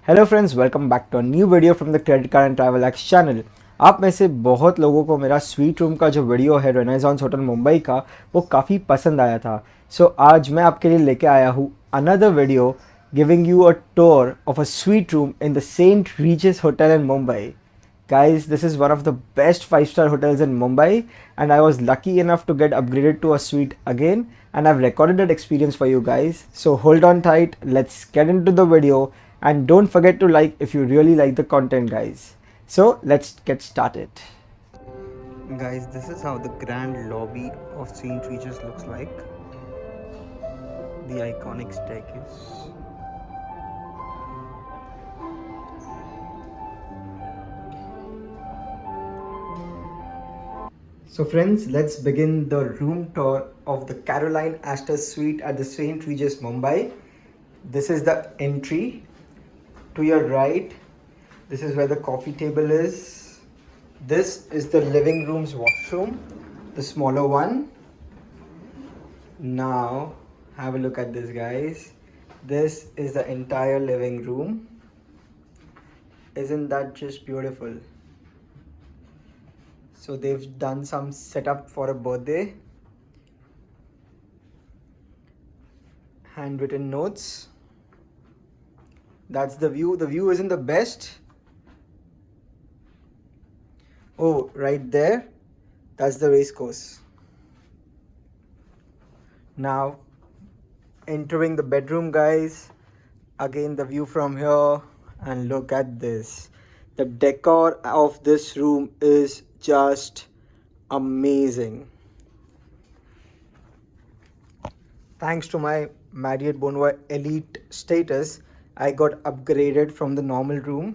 Hello friends, welcome back to a new video from the credit card and travel X channel. आप में से बहुत लोगों को मेरा स्वीट रूम का जो वीडियो है रेनेसांस होटल मुंबई का, वो काफ़ी पसंद आया था। सो आज मैं आपके लिए लेके आया हूँ another video giving you a tour of a suite room in the St Regis hotel in Mumbai. Guys, this is one of the best 5-star hotels in Mumbai, and I was lucky enough to get upgraded to a suite again, and I've recorded that experience for you guys. So hold on tight, let's get into the video, and don't forget to like if you really like the content, guys. So let's get started. Guys, this is how the grand lobby of St. Regis looks like. The iconic staircase. So friends, let's begin the room tour of the Caroline Astor Suite at the St. Regis, Mumbai. This is the entry. To your right, this is where the coffee table is. This is the living room's washroom, the smaller one. Now, have a look at this, guys. This is the entire living room. Isn't that just beautiful? So they've done some setup for a birthday. Handwritten notes. That's the view. The view isn't the best. Oh, right there. That's the race course. Now, entering the bedroom, guys. Again, the view from here. And look at this. The decor of this room is just amazing. Thanks to my Marriott Bonvoy Elite status, I got upgraded from the normal room.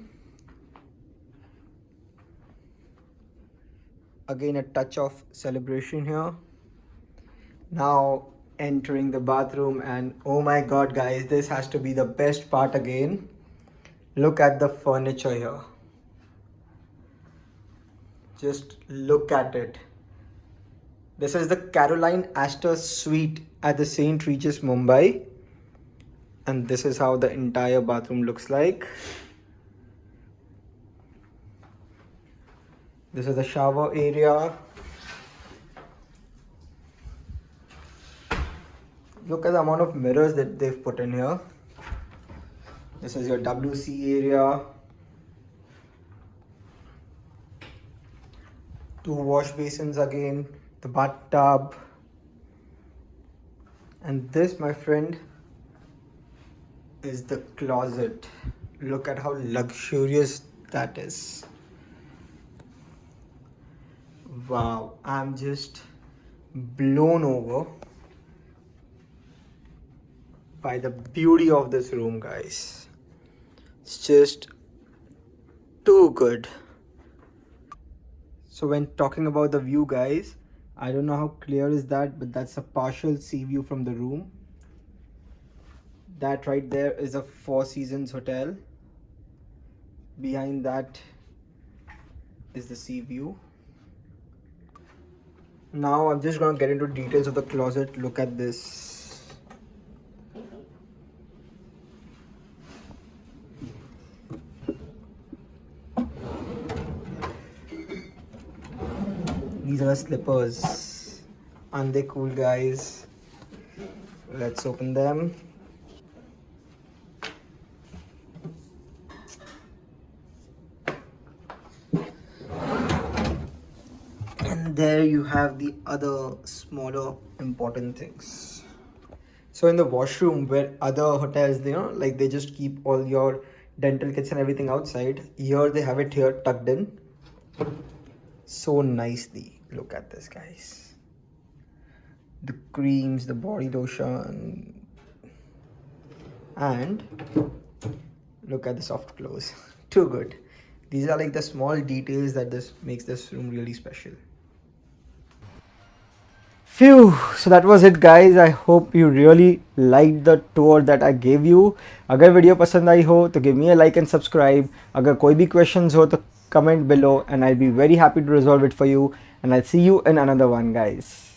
Again, a touch of celebration here. Now entering the bathroom, and oh my god, guys, this has to be the best part again. Look at the furniture here. Just look at it. This is the Caroline Astor Suite at the St. Regis, Mumbai. And this is how the entire bathroom looks like. This is the shower area. Look at the amount of mirrors that they've put in here. This is your WC area. 2 wash basins again. The bathtub. And this, my friend, is the closet. Look at how luxurious that is. Wow, I'm just blown over by the beauty of this room, guys. It's just too good. So when talking about the view, guys, I don't know how clear is that, but that's a partial sea view from the room. That right there is a Four Seasons hotel. Behind that is the sea view. Now I'm just gonna get into details of the closet. Look at this. These are the slippers. Aren't they cool, guys? Let's open them. And there you have the other smaller important things. So in the washroom, where other hotels, like they just keep all your dental kits and everything outside, here they have it here tucked in so nicely. Look at this, guys. The creams, the body lotion, and look at the soft clothes. Too good. These are like the small details that this makes this room really special. Phew, so that was it, guys. I hope you really liked the tour that I gave you. अगर video पसंद आई हो तो give me a like and subscribe. अगर कोई भी questions हो तो comment below and I'll be very happy to resolve it for you. And I'll see you in another one, guys.